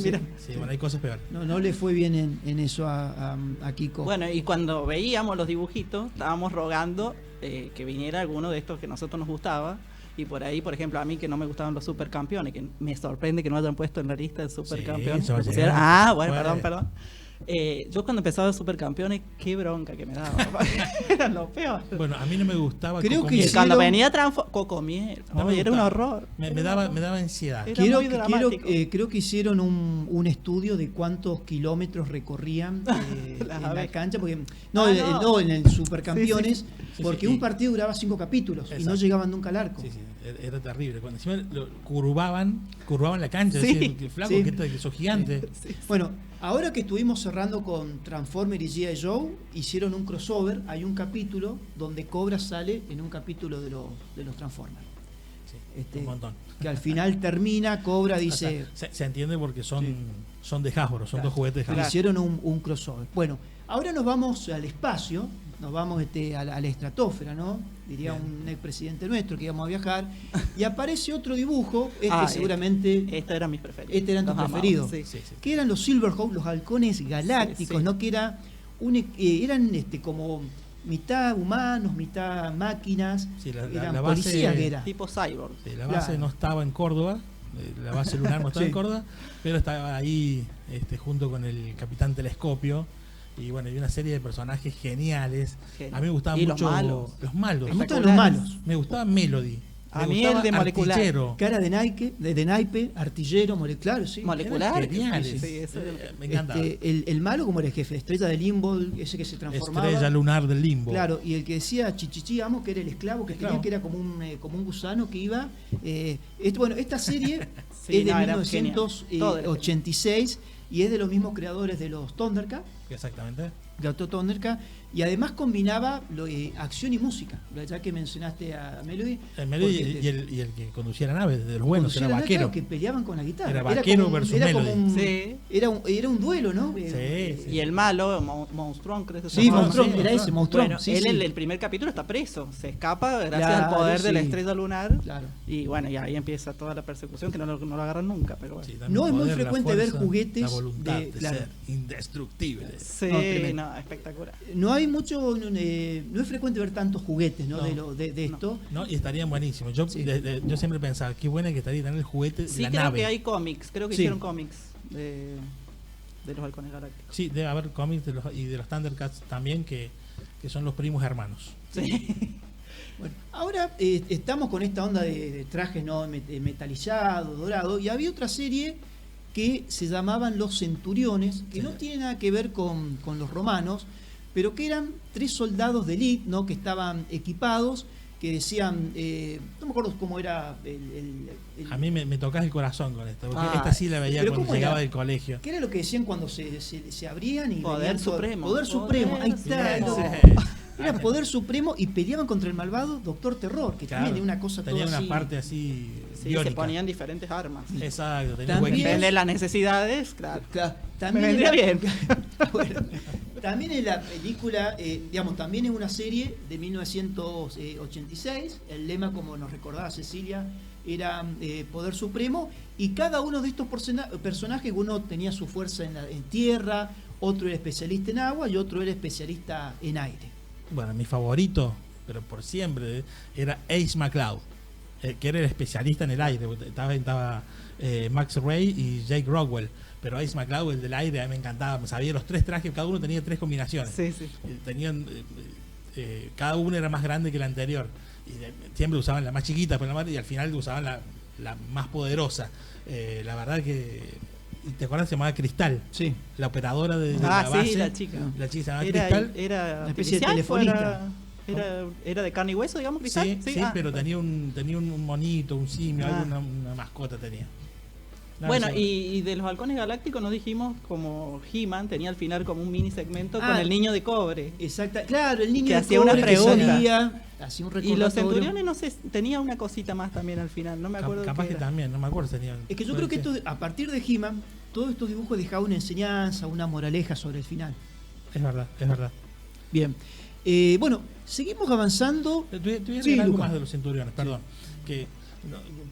[SPEAKER 2] Mira.
[SPEAKER 1] Sí, bueno, hay cosas peores.
[SPEAKER 3] No le fue bien en eso a Kiko.
[SPEAKER 2] Bueno, y cuando veíamos los dibujitos, estábamos rogando que viniera alguno de estos que a nosotros nos gustaba. Y por ahí, por ejemplo, a mí que no me gustaban los supercampeones, que me sorprende que no hayan puesto en la lista de supercampeones.
[SPEAKER 1] Sí,
[SPEAKER 2] perdón. Yo cuando empezaba Supercampeones, qué bronca que me daba. Era lo peor.
[SPEAKER 1] Bueno, a mí no me gustaba.
[SPEAKER 3] Creo que
[SPEAKER 2] cuando venía Cocomiel, era un horror.
[SPEAKER 1] Me daba ansiedad.
[SPEAKER 3] Creo que hicieron un estudio de cuántos kilómetros recorrían en la cancha, porque no en el Supercampeones, porque un partido duraba 5 capítulos. Exacto. Y no llegaban nunca al arco.
[SPEAKER 1] Sí, era terrible. Cuando encima curvaban la cancha, decían, que flaco, que sos gigante.
[SPEAKER 3] Sí. Bueno, ahora que estuvimos cerrando con Transformers y G.I. Joe, hicieron un crossover. Hay un capítulo donde Cobra sale en un capítulo de los Transformers.
[SPEAKER 1] Sí, un montón.
[SPEAKER 3] Que al final termina, Cobra dice...
[SPEAKER 1] O sea, se entiende porque son de Hasbro, son dos juguetes de Hasbro.
[SPEAKER 3] Hicieron un crossover. Bueno, ahora nos vamos al espacio, nos vamos a la estratosfera, ¿no? Diría un expresidente nuestro que íbamos a viajar. Y aparece otro dibujo, seguramente...
[SPEAKER 2] Estos eran mis preferidos.
[SPEAKER 3] Este eran tus preferidos.
[SPEAKER 2] Sí.
[SPEAKER 3] Que eran los Silverhawks, los halcones galácticos, ¿no? Que eran como mitad humanos, mitad máquinas.
[SPEAKER 1] Sí,
[SPEAKER 3] eran
[SPEAKER 1] la base,
[SPEAKER 3] policías que era.
[SPEAKER 2] Tipo cyborg.
[SPEAKER 1] Sí, la base no estaba en Córdoba, la base lunar no estaba en Córdoba, pero estaba ahí junto con el Capitán Telescopio. Y bueno, hay una serie de personajes geniales. A mí me gustaban mucho los malos.
[SPEAKER 3] Me gustaban los malos.
[SPEAKER 1] Me gustaba Melody.
[SPEAKER 2] A mí el de molecular.
[SPEAKER 3] Artillero. Cara de naipe, artillero, molecular, sí.
[SPEAKER 2] Molecular.
[SPEAKER 1] Geniales.
[SPEAKER 2] Sí,
[SPEAKER 1] me encanta.
[SPEAKER 3] El malo, como era el jefe, Estrella de Limbo, ese que se transformaba.
[SPEAKER 1] Estrella lunar del Limbo.
[SPEAKER 3] Claro, y el que decía Chichichi Amo, que era el esclavo que tenía, que era como un gusano que iba. Esta serie es de 1986 y es de los mismos creadores de los Thundercats.
[SPEAKER 1] Exactamente.
[SPEAKER 3] De Auto Thundercat, y además combinaba acción y música, ya que mencionaste a Melody.
[SPEAKER 1] Melody y el que conducía la nave, de los buenos, era vaquero.
[SPEAKER 3] Claro, que peleaban con la guitarra.
[SPEAKER 1] Era vaquero versus Melody.
[SPEAKER 3] Era un duelo, ¿no?
[SPEAKER 2] Sí. Y el malo, Monstrón, creo que se
[SPEAKER 3] llama. Sí, Monstrón, era ese, Monstrón.
[SPEAKER 2] Bueno, él el primer capítulo está preso, se escapa gracias al poder de la estrella lunar. Claro. Y bueno, y ahí empieza toda la persecución, que no lo agarran nunca. Pero bueno.
[SPEAKER 3] No es muy frecuente ver juguetes
[SPEAKER 1] la voluntad de ser indestructible.
[SPEAKER 2] Sí, espectacular.
[SPEAKER 3] No hay mucho, no es frecuente ver tantos juguetes, ¿no? De esto.
[SPEAKER 1] No, y estarían buenísimos. Yo siempre pensaba, qué buena que estaría tener el juguete de la nave.
[SPEAKER 2] Sí, creo que hay cómics, hicieron cómics de los halcones galácticos.
[SPEAKER 1] Sí, debe haber cómics de los Thundercats también, que son los primos hermanos.
[SPEAKER 2] Sí.
[SPEAKER 3] Bueno, ahora estamos con esta onda de trajes, ¿no? Metalizado, dorado, y había otra serie que se llamaban Los Centuriones, que no tiene nada que ver con los romanos, pero que eran 3 soldados de élite, ¿no? Que estaban equipados, que decían, no me acuerdo cómo era
[SPEAKER 1] A mí me tocas el corazón con esto, porque esta sí la veía
[SPEAKER 3] pero
[SPEAKER 1] cuando
[SPEAKER 3] ¿cómo
[SPEAKER 1] llegaba
[SPEAKER 3] era?
[SPEAKER 1] del colegio.
[SPEAKER 3] ¿Qué era lo que decían cuando se abrían y
[SPEAKER 2] Poder
[SPEAKER 3] venían
[SPEAKER 2] Supremo.
[SPEAKER 3] Poder Supremo, ahí está.
[SPEAKER 1] Bien,
[SPEAKER 3] no.
[SPEAKER 1] sí.
[SPEAKER 3] Era Poder Supremo y peleaban contra el malvado Doctor Terror, que
[SPEAKER 1] Claro,
[SPEAKER 3] también era una cosa
[SPEAKER 1] tenía
[SPEAKER 3] toda
[SPEAKER 1] una
[SPEAKER 3] así.
[SPEAKER 1] parte así
[SPEAKER 2] Sí,
[SPEAKER 1] biónica.
[SPEAKER 2] se ponían diferentes armas.
[SPEAKER 1] Exacto, tenía
[SPEAKER 3] También-
[SPEAKER 1] huequitos.
[SPEAKER 2] Depende de las necesidades, claro.
[SPEAKER 3] Claro,
[SPEAKER 2] Me
[SPEAKER 3] también
[SPEAKER 2] vendría bien.
[SPEAKER 3] Bueno, también en la película, digamos, también es una serie de 1986. El lema, como nos recordaba Cecilia, era Poder Supremo. Y cada uno de estos personajes, uno tenía su fuerza en tierra, otro era especialista en agua y otro era especialista en aire.
[SPEAKER 1] Bueno, mi favorito, pero por siempre, era Ace McCloud, que era el especialista en el aire. Estaba Max Ray y Jake Rockwell. Pero Ace McCloud, el del aire, a mí me encantaba. Me sabía los 3 trajes, cada uno tenía 3 combinaciones.
[SPEAKER 2] Sí, sí.
[SPEAKER 1] Tenían, cada uno era más grande que el anterior. Y siempre usaban la más chiquita y al final usaban la más poderosa. La verdad que... ¿Te acuerdas? Se llamaba Cristal.
[SPEAKER 3] Sí.
[SPEAKER 1] La operadora de
[SPEAKER 2] Ah,
[SPEAKER 1] la base.
[SPEAKER 2] sí, la chica.
[SPEAKER 1] La chica se llamaba
[SPEAKER 2] Era,
[SPEAKER 1] Cristal.
[SPEAKER 2] era
[SPEAKER 3] Una especie de
[SPEAKER 2] artificial,
[SPEAKER 3] telefonista.
[SPEAKER 2] Era de carne y hueso, digamos, Cristal.
[SPEAKER 1] Sí, pero tenía un monito, un simio, una mascota tenía. No,
[SPEAKER 2] Bueno,
[SPEAKER 1] no sé.
[SPEAKER 2] y de los halcones galácticos nos dijimos como He-Man tenía al final como un mini segmento con
[SPEAKER 3] Ah.
[SPEAKER 2] el niño de cobre.
[SPEAKER 3] Exacto. Claro, el niño
[SPEAKER 2] Que
[SPEAKER 3] de
[SPEAKER 2] hacía
[SPEAKER 3] cobre
[SPEAKER 2] una
[SPEAKER 3] que
[SPEAKER 2] pregunta.
[SPEAKER 3] salía, hacía un
[SPEAKER 2] Y
[SPEAKER 3] recordatorio.
[SPEAKER 2] los centuriones, no sé, tenía una cosita más también al final, no me acuerdo.
[SPEAKER 1] Capaz
[SPEAKER 2] qué
[SPEAKER 1] que
[SPEAKER 2] era.
[SPEAKER 1] también, no me acuerdo si tenía.
[SPEAKER 3] Es que yo
[SPEAKER 1] puede
[SPEAKER 3] creo que
[SPEAKER 1] ser.
[SPEAKER 3] esto, a partir de He-Man, todos estos dibujos dejaban una enseñanza, una moraleja sobre el final.
[SPEAKER 1] Es verdad, es verdad.
[SPEAKER 3] Bien. Bueno, seguimos avanzando.
[SPEAKER 1] Te voy a
[SPEAKER 3] Sí,
[SPEAKER 1] agregar algo
[SPEAKER 3] Lucas.
[SPEAKER 1] más de los centuriones, perdón. Que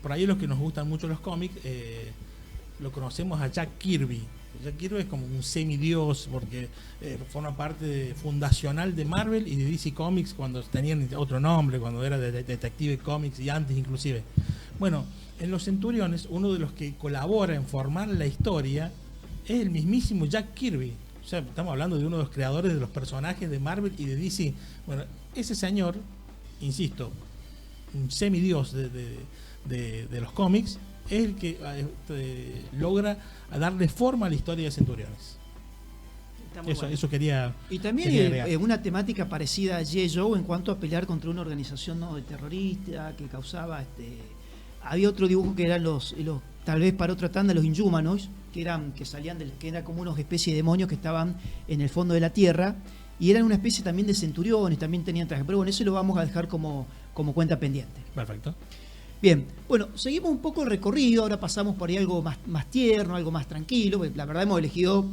[SPEAKER 1] por ahí los que nos gustan mucho los cómics, lo conocemos a Jack Kirby. Jack Kirby es como un semidios porque forma parte fundacional de Marvel y de DC Comics cuando tenían otro nombre, cuando era de Detective Comics y antes inclusive. Bueno, en los centuriones uno de los que colabora en formar la historia es el mismísimo Jack Kirby. O sea, estamos hablando de uno de los creadores de los personajes de Marvel y de DC. Bueno, ese señor, insisto, un semidios de los cómics, es el que logra darle forma a la historia de Centuriones.
[SPEAKER 2] Está muy bueno.
[SPEAKER 1] Eso quería.
[SPEAKER 3] Y
[SPEAKER 1] quería
[SPEAKER 3] también
[SPEAKER 1] agregar.
[SPEAKER 3] una temática parecida a G.I. Joe en cuanto a pelear contra una organización no de terrorista que causaba había otro dibujo que eran los tal vez para otra tanda los Inhumanoids, que salían que eran como unos especies de demonios que estaban en el fondo de la tierra y eran una especie también de centuriones, también tenían traje, pero bueno, eso lo vamos a dejar como cuenta pendiente.
[SPEAKER 1] Perfecto.
[SPEAKER 3] Bien, bueno, seguimos un poco el recorrido, ahora pasamos por ahí algo más tierno, algo más tranquilo, porque la verdad hemos elegido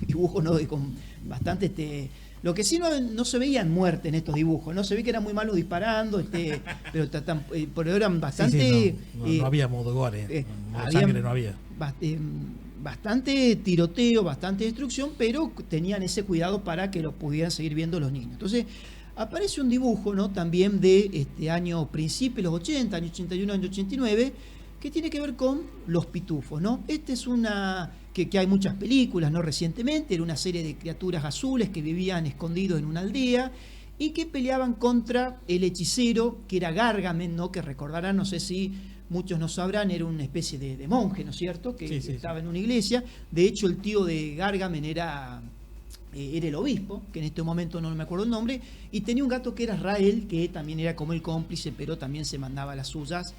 [SPEAKER 3] dibujos ¿no? con bastante... Lo que sí no se veían muerte en estos dibujos, no se ve que eran muy malos disparando, pero eran bastante...
[SPEAKER 1] Sí, no había modo gore, modo sangre no había.
[SPEAKER 3] Bastante tiroteo, bastante destrucción, pero tenían ese cuidado para que lo pudieran seguir viendo los niños. Entonces, aparece un dibujo, ¿no? También de año principio, los 80, año 81, año 89, que tiene que ver con los pitufos, ¿no? Es una que hay muchas películas, ¿no? Recientemente, era una serie de criaturas azules que vivían escondidos en una aldea y que peleaban contra el hechicero, que era Gargamel, ¿no? Que recordarán, no sé si muchos no sabrán, era una especie de monje, ¿no es cierto? Que estaba en una iglesia. De hecho, el tío de Gargamel era el obispo, que en este momento no me acuerdo el nombre, y tenía un gato que era Rael, que también era como el cómplice, pero también se mandaba las suyas.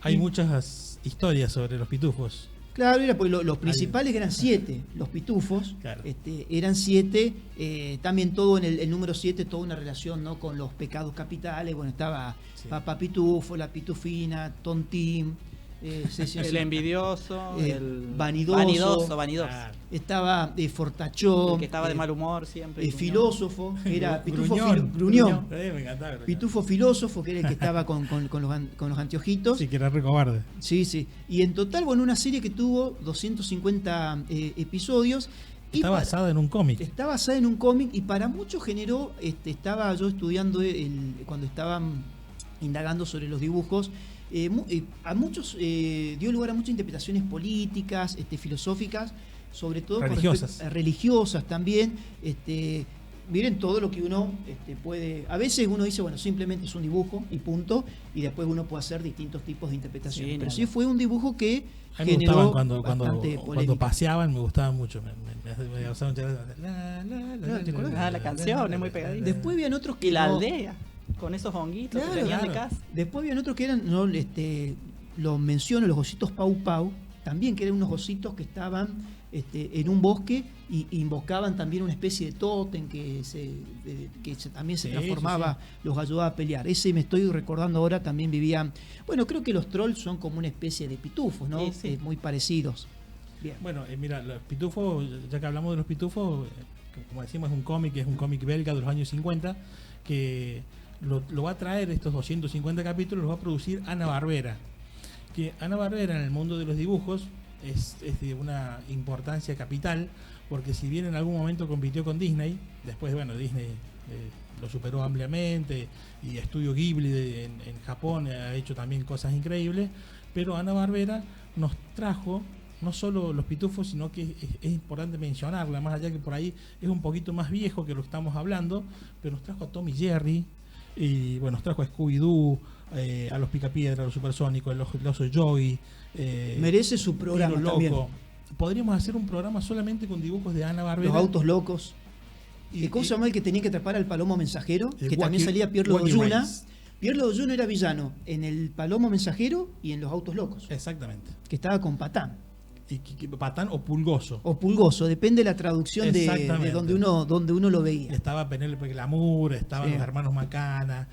[SPEAKER 1] Hay muchas historias sobre los pitufos.
[SPEAKER 3] Claro, era porque los principales eran 7, los pitufos,
[SPEAKER 1] claro.
[SPEAKER 3] Eran 7, también todo en el número 7, toda una relación, ¿no? Con los pecados capitales. Bueno, estaba Papá Pitufo, la Pitufina, Tontín,
[SPEAKER 2] el envidioso, el
[SPEAKER 3] vanidoso.
[SPEAKER 2] Claro.
[SPEAKER 3] Estaba Fortachón,
[SPEAKER 2] el que estaba de mal humor siempre.
[SPEAKER 3] Filósofo, que era Pitufo
[SPEAKER 1] Gruñón. Me encantaba.
[SPEAKER 3] Pitufo filósofo, que era el que estaba con los anteojitos.
[SPEAKER 1] Sí, que era re cobarde.
[SPEAKER 3] Sí, sí. Y en total, bueno, una serie que tuvo 250 episodios.
[SPEAKER 1] Está basada en un cómic.
[SPEAKER 3] Está basada en un cómic y para muchos generó, estaba yo estudiando cuando estaban indagando sobre los dibujos, a muchos dio lugar a muchas interpretaciones políticas, filosóficas, sobre todo religiosas también. Miren todo lo que uno puede. A veces uno dice, bueno, simplemente es un dibujo y punto, y después uno puede hacer distintos tipos de interpretaciones. Pero sí fue un dibujo que
[SPEAKER 1] a mí me
[SPEAKER 3] generó
[SPEAKER 1] gustaban cuando paseaban, me gustaban mucho. Me gustaban mucho.
[SPEAKER 2] La canción es muy pegadita.
[SPEAKER 3] Después habían otros que
[SPEAKER 2] y la aldea. con esos honguitos
[SPEAKER 3] Claro,
[SPEAKER 2] que tenían de
[SPEAKER 3] claro.
[SPEAKER 2] casa.
[SPEAKER 3] Después habían otros que eran, no, lo menciono, los ositos Pau Pau, también que eran unos ositos que estaban en un bosque y invocaban también una especie de tótem también se transformaba, los ayudaba a pelear. Ese me estoy recordando ahora, también vivían. Bueno, creo que los trolls son como una especie de pitufos, ¿no?
[SPEAKER 2] Sí.
[SPEAKER 3] Muy parecidos. Bien.
[SPEAKER 1] Bueno, mira, los pitufos, ya que hablamos de los pitufos, como decimos, es un cómic belga de los años 50, que lo va a traer, estos 250 capítulos, los va a producir Hanna-Barbera. Que Hanna-Barbera en el mundo de los dibujos es de una importancia capital, porque si bien en algún momento compitió con Disney, después, bueno, Disney lo superó ampliamente, y Estudio Ghibli en Japón ha hecho también cosas increíbles, pero Hanna-Barbera nos trajo no solo los pitufos, sino que es importante mencionarla, más allá que por ahí es un poquito más viejo que lo que estamos hablando, pero nos trajo a Tom y Jerry, y bueno, nos trajo a Scooby-Doo, a los Picapiedra, a los Supersónicos, el oso Joey.
[SPEAKER 3] Merece su programa
[SPEAKER 1] Loco.
[SPEAKER 3] también.
[SPEAKER 1] Podríamos hacer un programa solamente con dibujos de Hanna-Barbera.
[SPEAKER 3] Los autos locos.
[SPEAKER 1] Y
[SPEAKER 3] ¿Cómo se llama el que tenía que atrapar al palomo mensajero? Que también
[SPEAKER 1] Wacky-
[SPEAKER 3] salía Pierlo
[SPEAKER 1] Wacky
[SPEAKER 3] Doyuna.
[SPEAKER 1] Race.
[SPEAKER 3] Pierlo Doyuna era villano en el palomo mensajero y en los autos locos,
[SPEAKER 1] Exactamente.
[SPEAKER 3] que estaba con Patán.
[SPEAKER 1] Y Patán o Pulgoso.
[SPEAKER 3] O Pulgoso, depende de la traducción de donde uno lo veía.
[SPEAKER 1] Estaba Penélope Glamour, estaban
[SPEAKER 3] Sí.
[SPEAKER 1] los hermanos Macana,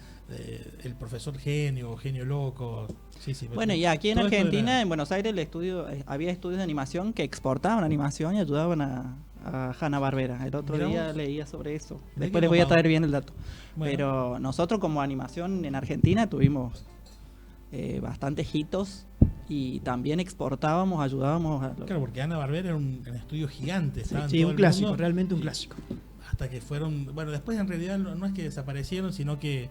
[SPEAKER 1] el profesor Genio Loco. Sí,
[SPEAKER 2] Bueno, y aquí en
[SPEAKER 1] todo esto
[SPEAKER 2] Argentina,
[SPEAKER 1] era-
[SPEAKER 2] en Buenos Aires, había estudios de animación que exportaban animación y ayudaban a Hanna-Barbera. El otro
[SPEAKER 1] Mirá
[SPEAKER 2] día
[SPEAKER 1] vos.
[SPEAKER 2] leía sobre eso.
[SPEAKER 1] Mirá
[SPEAKER 2] Después
[SPEAKER 1] qué
[SPEAKER 2] les voy a
[SPEAKER 1] copado.
[SPEAKER 2] traer bien el dato.
[SPEAKER 1] Bueno.
[SPEAKER 2] Pero nosotros como animación en Argentina tuvimos bastantes hitos y también exportábamos, ayudábamos a...
[SPEAKER 1] Claro, porque Hanna-Barbera era un estudio gigante. estaba en
[SPEAKER 3] Sí,
[SPEAKER 1] todo
[SPEAKER 3] un
[SPEAKER 1] el
[SPEAKER 3] clásico,
[SPEAKER 1] mundo,
[SPEAKER 3] realmente un
[SPEAKER 1] y
[SPEAKER 3] clásico.
[SPEAKER 1] Hasta que fueron... Bueno, después en realidad no es que desaparecieron, sino que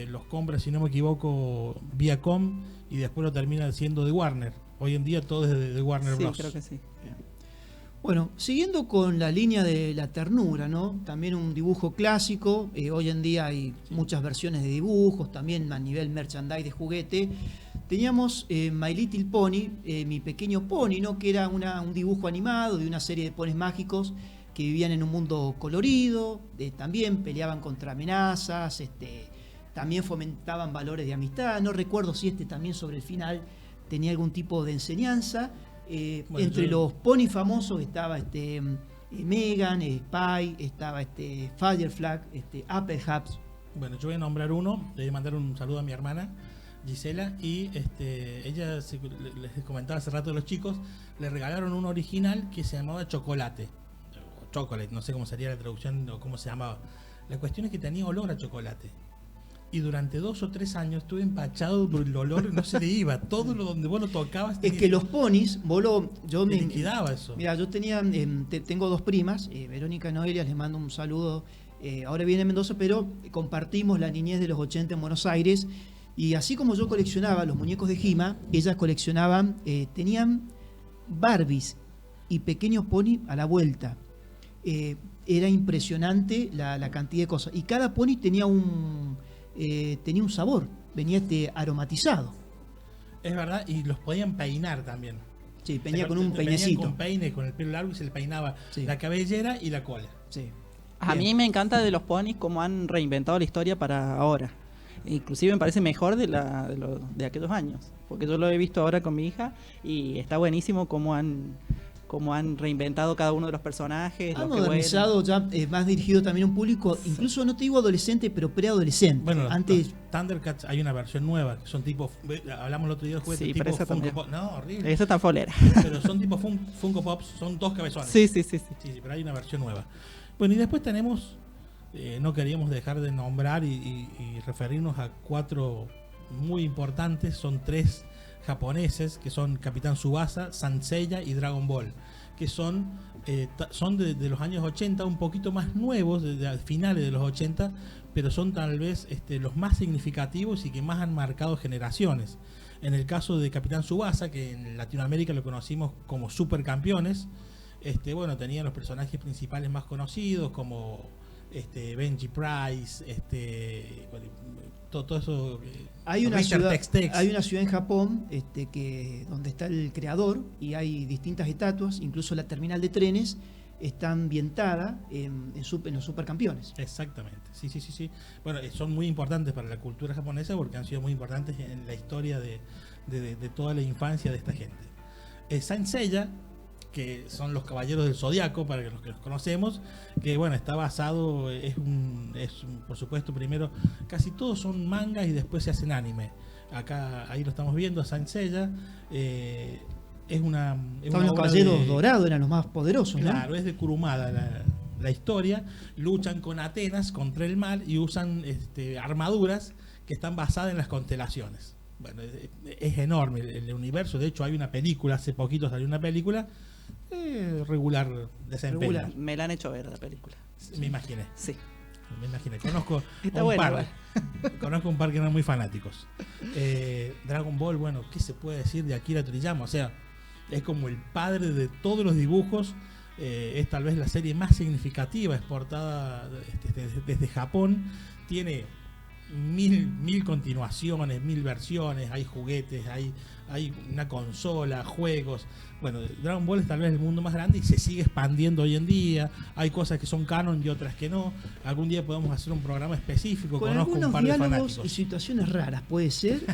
[SPEAKER 1] los compra, si no me equivoco, Viacom, y después lo termina siendo de Warner. Hoy en día todo es de Warner
[SPEAKER 2] Sí,
[SPEAKER 1] Bros.
[SPEAKER 2] creo que sí.
[SPEAKER 3] Bueno, siguiendo con la línea de la ternura, ¿no? También un dibujo clásico. Hoy en día hay muchas versiones de dibujos, también a nivel merchandise de juguete. Teníamos My Little Pony, Mi Pequeño Pony, ¿no? Que era un dibujo animado de una serie de ponis mágicos que vivían en un mundo colorido, también peleaban contra amenazas, también fomentaban valores de amistad. No recuerdo si también sobre el final tenía algún tipo de enseñanza.
[SPEAKER 1] Bueno,
[SPEAKER 3] Entre los ponis famosos estaba Megan, Spy, estaba Firefly, Apple Hubs.
[SPEAKER 1] Bueno, yo voy a nombrar uno, le voy a mandar un saludo a mi hermana Gisela, y ella les comentaba hace rato de los chicos, le regalaron un original que se llamaba Chocolate, o Chocolate, no sé cómo sería la traducción o cómo se llamaba. La cuestión es que tenía olor a chocolate. Y durante 2 o 3 años estuve empachado por el olor, no se le iba. Todo lo donde vos lo tocabas
[SPEAKER 3] Es que los ponis, yo me
[SPEAKER 1] liquidaba eso.
[SPEAKER 3] Mira, yo tengo 2 primas, Verónica y Noelia, les mando un saludo. Ahora viene Mendoza, pero compartimos la niñez de los 80 en Buenos Aires. Y así como yo coleccionaba los muñecos de He-Man, ellas coleccionaban, tenían Barbies y pequeños pony a la vuelta. Era impresionante la cantidad de cosas. Y cada pony tenía un sabor, venía aromatizado.
[SPEAKER 1] Es verdad, y los podían peinar también.
[SPEAKER 3] Sí, venía con un
[SPEAKER 1] Venían
[SPEAKER 3] peinecito.
[SPEAKER 1] con peine, con el pelo largo, y se le peinaba
[SPEAKER 3] Sí.
[SPEAKER 1] la cabellera y la cola.
[SPEAKER 3] Sí.
[SPEAKER 2] A mí me encanta de los ponis cómo han reinventado la historia para ahora. Inclusive me parece mejor de aquellos años. Porque yo lo he visto ahora con mi hija y está buenísimo cómo han reinventado cada uno de los personajes.
[SPEAKER 3] Ha
[SPEAKER 2] los que
[SPEAKER 3] modernizado ya, más dirigido también a un público, incluso no te digo adolescente, pero preadolescente.
[SPEAKER 1] Bueno,
[SPEAKER 3] Antes,
[SPEAKER 1] los Thundercats hay una versión nueva, que son tipo, hablamos el otro día de juguetes,
[SPEAKER 2] Sí,
[SPEAKER 1] tipo
[SPEAKER 2] pero esa
[SPEAKER 1] Funko
[SPEAKER 2] también.
[SPEAKER 1] Pop. No, horrible.
[SPEAKER 2] Esa está folera.
[SPEAKER 1] Pero son tipo Funko Pops, son 2 cabezones.
[SPEAKER 2] Sí.
[SPEAKER 1] Sí, pero hay una versión nueva. Bueno, y después tenemos, no queríamos dejar de nombrar y referirnos a 4 muy importantes, son 3 japoneses, que son Capitán Tsubasa, Saint Seiya y Dragon Ball, que son de los años 80, un poquito más nuevos, de finales de los 80, pero son tal vez los más significativos y que más han marcado generaciones. En el caso de Capitán Tsubasa, que en Latinoamérica lo conocimos como Supercampeones, bueno, tenían los personajes principales más conocidos como Benji Price, todo eso.
[SPEAKER 3] hay una
[SPEAKER 1] Richard
[SPEAKER 3] ciudad,
[SPEAKER 1] Tex-Tex.
[SPEAKER 3] hay una ciudad en Japón donde está el creador y hay distintas estatuas, incluso la terminal de trenes. está ambientada en los supercampeones.
[SPEAKER 1] Exactamente, sí. Bueno, son muy importantes para la cultura japonesa porque han sido muy importantes en la historia de toda la infancia de esta gente. Saint Seiya, que son los Caballeros del Zodiaco, para los que los conocemos, que bueno, está basado, por supuesto, primero, casi todos son mangas y después se hacen anime. Ahí lo estamos viendo, Saint Seiya.
[SPEAKER 3] Estaban los Caballeros Dorados, eran los más poderosos,
[SPEAKER 1] claro,
[SPEAKER 3] ¿no?
[SPEAKER 1] es de Kurumada la historia. Luchan con Atenas contra el mal y usan armaduras que están basadas en las constelaciones. Bueno, es enorme el universo. De hecho, hay una película, hace poquito salió una película regular desempeño.
[SPEAKER 2] Regular. Me la han hecho ver la película.
[SPEAKER 1] Me imaginé.
[SPEAKER 2] Sí.
[SPEAKER 1] Me imaginé. Conozco
[SPEAKER 2] Está
[SPEAKER 1] un
[SPEAKER 2] buena,
[SPEAKER 1] par. Conozco un par que eran muy fanáticos. Dragon Ball, bueno, ¿qué se puede decir de Akira Toriyama? O sea, es como el padre de todos los dibujos. Es tal vez la serie más significativa exportada desde Japón. Tiene mil continuaciones, 1000 versiones, hay juguetes, hay una consola, juegos. Bueno, Dragon Ball es tal vez el mundo más grande y se sigue expandiendo hoy en día. Hay cosas que son canon y otras que no. Algún día podemos hacer un programa específico.
[SPEAKER 3] Con
[SPEAKER 1] conozco
[SPEAKER 3] algunos
[SPEAKER 1] un par de
[SPEAKER 3] diálogos
[SPEAKER 1] fanáticos
[SPEAKER 3] y situaciones raras, puede ser,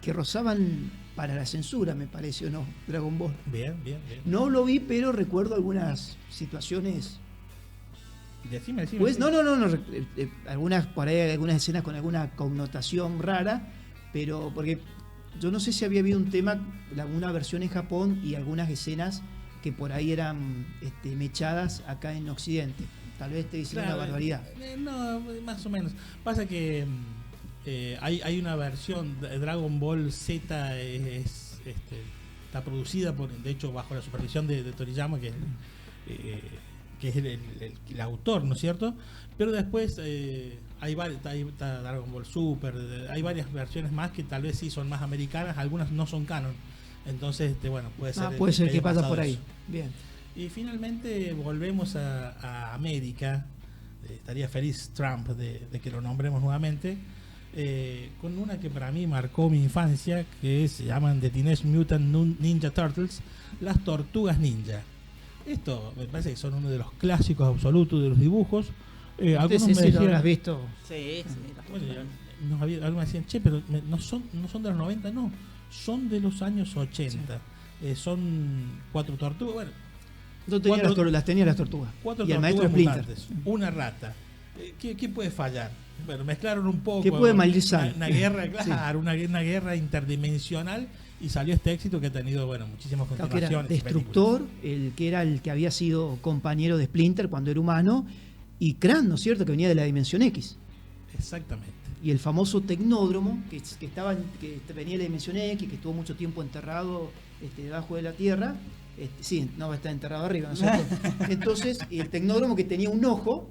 [SPEAKER 3] que rozaban para la censura, me parece, ¿o no? Dragon Ball.
[SPEAKER 1] Bien.
[SPEAKER 3] No lo vi, pero recuerdo algunas situaciones.
[SPEAKER 1] Decime.
[SPEAKER 3] Pues, no, algunas por ahí, algunas escenas con alguna connotación rara, pero porque yo no sé si había habido un tema, alguna versión en Japón y algunas escenas que por ahí eran mechadas acá en Occidente. Tal vez esté diciendo una barbaridad.
[SPEAKER 1] No, más o menos. Pasa que hay una versión de Dragon Ball Z, está producida de hecho bajo la supervisión de Toriyama, que es el autor, ¿no es cierto? Pero después está Dragon Ball Super, hay varias versiones más que tal vez sí son más americanas, algunas no son canon. Entonces, bueno, puede ser
[SPEAKER 3] que pasa
[SPEAKER 1] pasado
[SPEAKER 3] por ahí.
[SPEAKER 1] eso.
[SPEAKER 3] Bien.
[SPEAKER 1] Y finalmente volvemos a América. Estaría feliz Trump de que lo nombremos nuevamente. Con una que para mí marcó mi infancia, que se llaman The Teenage Mutant Ninja Turtles, las Tortugas Ninja. Esto me parece que son uno de los clásicos absolutos de los dibujos. Algunos me decían,
[SPEAKER 3] ¿lo habrás visto?
[SPEAKER 2] Sí.
[SPEAKER 1] Bueno, algunos decían, che, pero no son de los 90, no, son de los años 80. Sí. Son 4 tortugas. Bueno,
[SPEAKER 3] yo tenía las tortugas.
[SPEAKER 1] 4
[SPEAKER 3] y el
[SPEAKER 1] tortugas
[SPEAKER 3] maestro Splinter.
[SPEAKER 1] Una rata. ¿Qué puede fallar? Bueno, mezclaron un poco.
[SPEAKER 3] ¿Qué puede malizar?
[SPEAKER 1] Una guerra, claro, sí. una guerra interdimensional, y salió este éxito que ha tenido, bueno, muchísimas continuaciones.
[SPEAKER 3] Que era Destructor, el que había sido compañero de Splinter cuando era humano, y Krang, ¿no es cierto?, que venía de la dimensión X.
[SPEAKER 1] Exactamente.
[SPEAKER 3] Y el famoso Tecnódromo, que venía de la dimensión X, que estuvo mucho tiempo enterrado debajo de la Tierra. Sí, no va a estar enterrado arriba, ¿no es cierto? Entonces, el Tecnódromo, que tenía un ojo,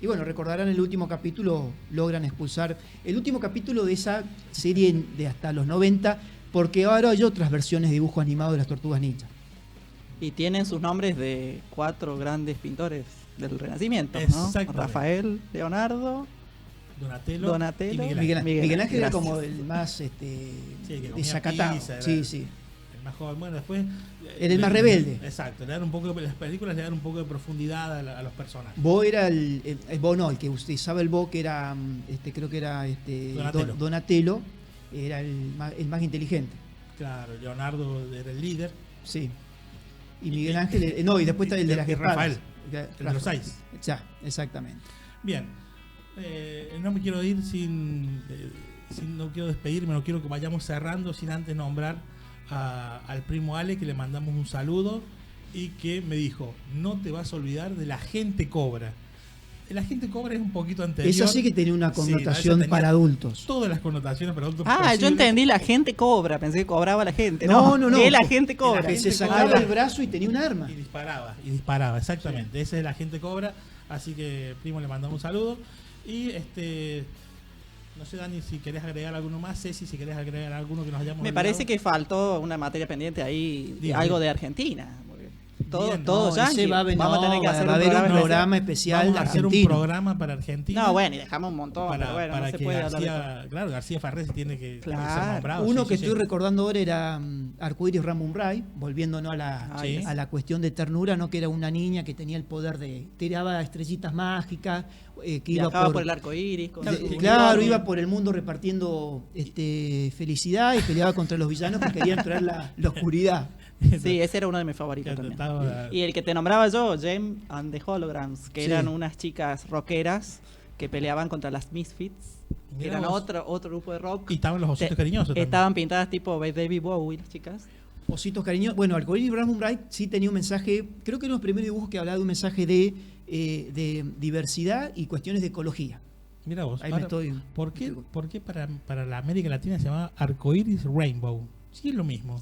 [SPEAKER 3] y bueno, recordarán el último capítulo, logran expulsar el último capítulo de esa serie de hasta los 90, porque ahora hay otras versiones de dibujo animado de las Tortugas Ninja.
[SPEAKER 2] Y tienen sus nombres de 4 grandes pintores del Renacimiento, ¿no? Rafael, Leonardo, Donatello
[SPEAKER 3] y Miguel Ángel era como el más desacatado. Sí.
[SPEAKER 1] El más joven. Bueno, después
[SPEAKER 3] era el más rebelde.
[SPEAKER 1] Exacto, las películas le dan un poco de profundidad a los personajes.
[SPEAKER 3] Bo era el que utilizaba el Bo, que era creo que era Donatello, era el más inteligente.
[SPEAKER 1] Claro, Leonardo era el líder.
[SPEAKER 3] Sí. Y Miguel Ángel, y después está el de las espadas.
[SPEAKER 1] Rafael, el de los 6.
[SPEAKER 3] Ya, exactamente.
[SPEAKER 1] Bien. No me quiero ir no quiero despedirme, no quiero que vayamos cerrando sin antes nombrar al primo Ale, que le mandamos un saludo y que me dijo, no te vas a olvidar de la Agente Cobra. El Agente Cobra es un poquito anterior.
[SPEAKER 3] Esa sí que tenía una connotación para adultos.
[SPEAKER 1] Todas las connotaciones para adultos.
[SPEAKER 2] Yo entendí la gente cobra, pensé que cobraba la gente.
[SPEAKER 3] No.
[SPEAKER 2] El Agente Cobra.
[SPEAKER 3] Que se sacaba el brazo y tenía un arma.
[SPEAKER 1] Y disparaba, exactamente. Sí. Ese es el Agente Cobra. Así que, primo, le mandamos un saludo. Y no sé, Dani, si querés agregar alguno más. Ceci, si querés agregar alguno que nos hayamos olvidado.
[SPEAKER 2] Parece que faltó una materia pendiente ahí, algo de Argentina. todo,
[SPEAKER 1] Bien,
[SPEAKER 2] todo
[SPEAKER 3] no,
[SPEAKER 2] yankee.
[SPEAKER 3] ese va a venir-
[SPEAKER 2] Vamos a tener que
[SPEAKER 3] va
[SPEAKER 2] hacer
[SPEAKER 3] a haber un
[SPEAKER 2] especial.
[SPEAKER 3] programa especial
[SPEAKER 1] Vamos a hacer un
[SPEAKER 3] argentino.
[SPEAKER 1] programa para Argentina.
[SPEAKER 2] No, bueno, y dejamos un montón,
[SPEAKER 1] para,
[SPEAKER 2] pero bueno,
[SPEAKER 1] para
[SPEAKER 2] no se
[SPEAKER 1] que
[SPEAKER 2] puede hablar de todo.
[SPEAKER 1] García, claro, García Farrés tiene que
[SPEAKER 2] Claro.
[SPEAKER 1] ser nombrado.
[SPEAKER 3] Uno
[SPEAKER 1] sí,
[SPEAKER 3] que
[SPEAKER 1] sí,
[SPEAKER 3] estoy
[SPEAKER 1] sí.
[SPEAKER 3] recordando ahora era Arcoiris Ramon Ray, volviéndonos
[SPEAKER 1] Sí.
[SPEAKER 3] a la cuestión de ternura, ¿no? Que era una niña que tenía el poder tiraba estrellitas mágicas, que iba
[SPEAKER 2] Viajaba por el arco iris.
[SPEAKER 3] claro, iba por el mundo repartiendo felicidad y peleaba contra los villanos que querían traer la oscuridad.
[SPEAKER 2] Sí, ese era uno de mis favoritos también. Y el que te nombraba yo, Gem and the Holograms, que
[SPEAKER 3] Sí.
[SPEAKER 2] eran unas chicas rockeras que peleaban contra las Misfits, que
[SPEAKER 1] Mirá
[SPEAKER 2] eran
[SPEAKER 1] vos.
[SPEAKER 2] otro grupo de rock.
[SPEAKER 1] Y estaban los ositos
[SPEAKER 2] Te-
[SPEAKER 1] cariñosos también.
[SPEAKER 2] Estaban pintadas tipo David Bowie, las chicas.
[SPEAKER 3] Ositos cariñosos. Bueno, Arcoiris Ramon Ray sí tenía un mensaje, creo que era uno de los primeros dibujos que hablaba de un mensaje de diversidad y cuestiones de ecología.
[SPEAKER 1] Mira vos.
[SPEAKER 3] Ahí me
[SPEAKER 1] Ahora,
[SPEAKER 3] estoy.
[SPEAKER 1] ¿Por qué para la América Latina se llama Arcoiris Rainbow? Sí, es lo mismo.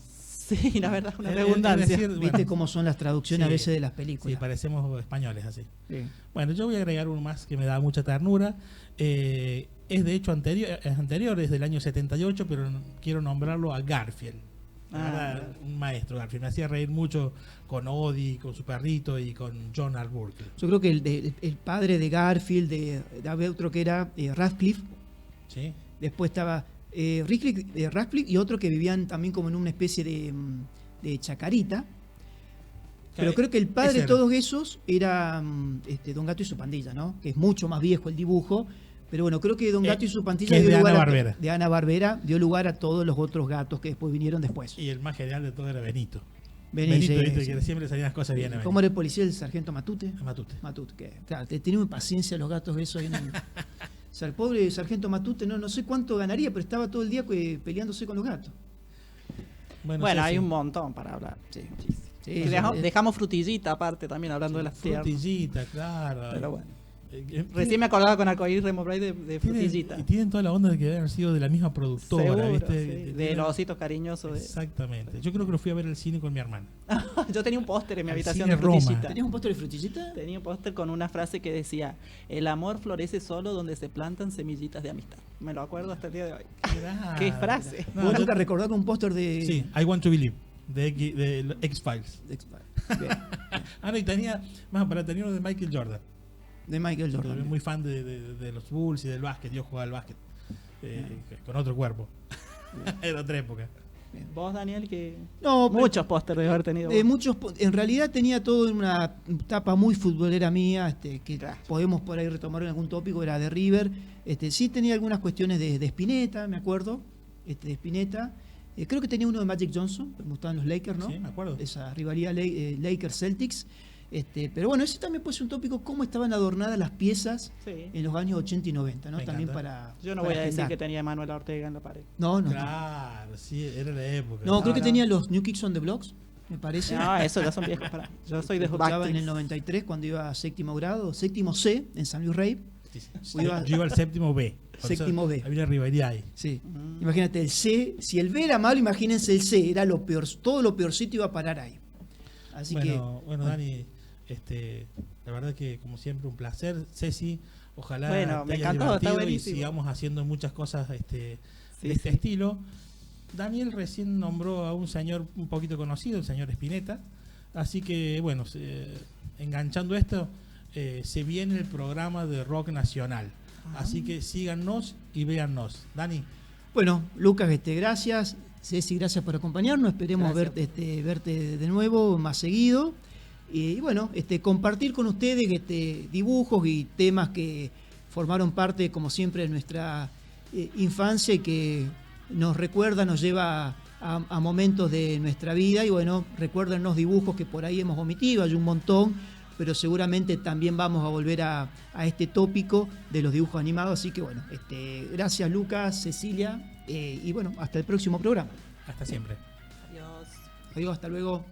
[SPEAKER 2] Sí, la verdad, una
[SPEAKER 1] Es
[SPEAKER 2] redundancia.
[SPEAKER 1] decir,
[SPEAKER 3] ¿Viste
[SPEAKER 1] bueno,
[SPEAKER 3] cómo son las traducciones a
[SPEAKER 1] sí,
[SPEAKER 3] veces de las
[SPEAKER 1] sí,
[SPEAKER 3] películas?
[SPEAKER 1] parecemos españoles así.
[SPEAKER 3] Sí.
[SPEAKER 1] Bueno, yo voy a agregar uno más que me da mucha ternura. Es de hecho anterior, es del año 78, pero quiero nombrarlo a Garfield. La verdad,
[SPEAKER 2] Claro.
[SPEAKER 1] un maestro Garfield. Me hacía reír mucho con Odie, con su perrito y con John Arbuckle.
[SPEAKER 3] Yo creo que el padre de Garfield, había otro que era Radcliffe,
[SPEAKER 1] ¿Sí?
[SPEAKER 3] después estaba Radcliffe y otro que vivían también como en una especie de chacarita. Pero creo que el padre
[SPEAKER 1] Ese
[SPEAKER 3] de
[SPEAKER 1] era.
[SPEAKER 3] todos esos era Don Gato y su pandilla, ¿no? Que es mucho más viejo el dibujo. Pero bueno, creo que Don Gato y su pandilla
[SPEAKER 1] que es de
[SPEAKER 3] lugar
[SPEAKER 1] Hanna-Barbera.
[SPEAKER 3] de Hanna-Barbera, dio lugar a todos los otros gatos que después vinieron después.
[SPEAKER 1] Y el más genial de todo era Benito.
[SPEAKER 3] Benito,
[SPEAKER 1] Benito,
[SPEAKER 3] sí.
[SPEAKER 1] que siempre salían las cosas bien a
[SPEAKER 3] ¿Cómo era el policía, el sargento Matute?
[SPEAKER 1] Matute.
[SPEAKER 3] Matute, que claro, tenía paciencia los gatos esos. O sea, el pobre sargento Matute, no sé cuánto ganaría, pero estaba todo el día peleándose con los gatos.
[SPEAKER 2] Bueno,
[SPEAKER 1] sí,
[SPEAKER 2] hay
[SPEAKER 1] sí.
[SPEAKER 2] un montón para hablar.
[SPEAKER 3] Sí.
[SPEAKER 2] Y
[SPEAKER 3] Sí,
[SPEAKER 2] dejamos frutillita aparte también, hablando de las tierras.
[SPEAKER 1] Frutillita, claro.
[SPEAKER 2] Pero bueno.
[SPEAKER 1] Eh,
[SPEAKER 2] Recién me acordaba con Arcoíris Rainbow Bright de frutillita.
[SPEAKER 1] Y tienen toda la onda de que deben haber sido de la misma productora,
[SPEAKER 2] Seguro,
[SPEAKER 1] ¿viste?
[SPEAKER 2] sí. De los ositos cariñosos.
[SPEAKER 1] Exactamente. Yo creo que lo fui a ver al cine con mi hermana.
[SPEAKER 2] Yo tenía un póster en mi
[SPEAKER 1] Al
[SPEAKER 2] habitación
[SPEAKER 1] cine
[SPEAKER 2] de
[SPEAKER 1] Roma.
[SPEAKER 2] frutillita.
[SPEAKER 3] ¿Tenías un póster de frutillita?
[SPEAKER 2] Tenía un póster con una frase que decía: el amor florece solo donde se plantan semillitas de amistad. Me lo acuerdo hasta el día de hoy. ¿Qué frase?
[SPEAKER 1] No,
[SPEAKER 3] ¿Vos
[SPEAKER 1] yo-
[SPEAKER 3] nunca recordás con un póster de...
[SPEAKER 1] Sí, I Want to Believe, de X-Files.
[SPEAKER 3] de Bien,
[SPEAKER 1] Ah, no, y tenía uno de Michael Jordan.
[SPEAKER 3] de Michael
[SPEAKER 1] Yo
[SPEAKER 3] Jordan.
[SPEAKER 1] muy fan de los Bulls y del básquet. Yo jugaba al básquet con otro cuerpo. Era otra época.
[SPEAKER 2] Vos, Daniel, que
[SPEAKER 3] No, pero-
[SPEAKER 2] muchos pósteres de haber tenido.
[SPEAKER 3] en realidad tenía todo en una etapa muy futbolera mía, que
[SPEAKER 2] Claro.
[SPEAKER 3] podemos por ahí retomar en algún tópico, era de River. Sí tenía algunas cuestiones de Spinetta, me acuerdo, de Spinetta. Creo que tenía uno de Magic Johnson, me gustaban los Lakers, ¿no?
[SPEAKER 1] Sí, me acuerdo.
[SPEAKER 3] Esa rivalidad Lakers-Celtics. Pero bueno, ese también puede ser un tópico, cómo estaban adornadas las piezas
[SPEAKER 2] Sí.
[SPEAKER 3] en los años 80 y 90, ¿no?
[SPEAKER 1] Me
[SPEAKER 3] También
[SPEAKER 1] encanta.
[SPEAKER 3] para...
[SPEAKER 2] Yo no
[SPEAKER 3] para
[SPEAKER 2] voy a decir
[SPEAKER 3] agendar.
[SPEAKER 2] que tenía a Manuel Ortega en la pared.
[SPEAKER 3] No, no.
[SPEAKER 1] Claro, sí, era la época.
[SPEAKER 3] No, creo que
[SPEAKER 2] no.
[SPEAKER 3] tenía los New Kids on the Blocks, me parece.
[SPEAKER 2] No, eso ya son viejos para. Yo soy de
[SPEAKER 3] Escuchaba en
[SPEAKER 2] Backstreet.
[SPEAKER 3] el 93 cuando iba a séptimo grado, séptimo C en San Luis Rey.
[SPEAKER 1] Sí, sí.
[SPEAKER 3] Iba-
[SPEAKER 1] Yo iba al séptimo B. Por eso
[SPEAKER 3] Séptimo B.
[SPEAKER 1] Había una rivalidad ahí.
[SPEAKER 3] Sí.
[SPEAKER 2] Mm.
[SPEAKER 3] Imagínate, el C, si el B era malo, imagínense el C, era lo peor, todo lo peorcito iba a parar ahí. Así
[SPEAKER 1] Bueno, Dani, la verdad que como siempre un placer. Ceci, ojalá
[SPEAKER 2] Bueno,
[SPEAKER 1] te
[SPEAKER 2] me
[SPEAKER 1] hayas
[SPEAKER 2] encantó, está
[SPEAKER 1] divertido y
[SPEAKER 2] buenísimo.
[SPEAKER 1] sigamos haciendo muchas cosas de
[SPEAKER 2] Sí,
[SPEAKER 1] este
[SPEAKER 2] sí.
[SPEAKER 1] estilo. Daniel recién nombró a un señor un poquito conocido, el señor Spinetta. Así que, bueno, enganchando esto, se viene el programa de rock nacional. Así que síganos y véannos. Dani,
[SPEAKER 3] Bueno, Lucas, gracias. Ceci, gracias por acompañarnos. Esperemos
[SPEAKER 2] Gracias.
[SPEAKER 3] verte de nuevo, más seguido. Y bueno, compartir con ustedes dibujos y temas que formaron parte, como siempre, de nuestra infancia y que nos recuerda, nos lleva a momentos de nuestra vida. Y bueno, recuérdenos dibujos que por ahí hemos omitido, hay un montón, pero seguramente también vamos a volver a este tópico de los dibujos animados. Así que bueno, gracias Lucas, Cecilia, y bueno, hasta el próximo programa.
[SPEAKER 1] hasta siempre.
[SPEAKER 2] Adiós.
[SPEAKER 3] Adiós, hasta luego.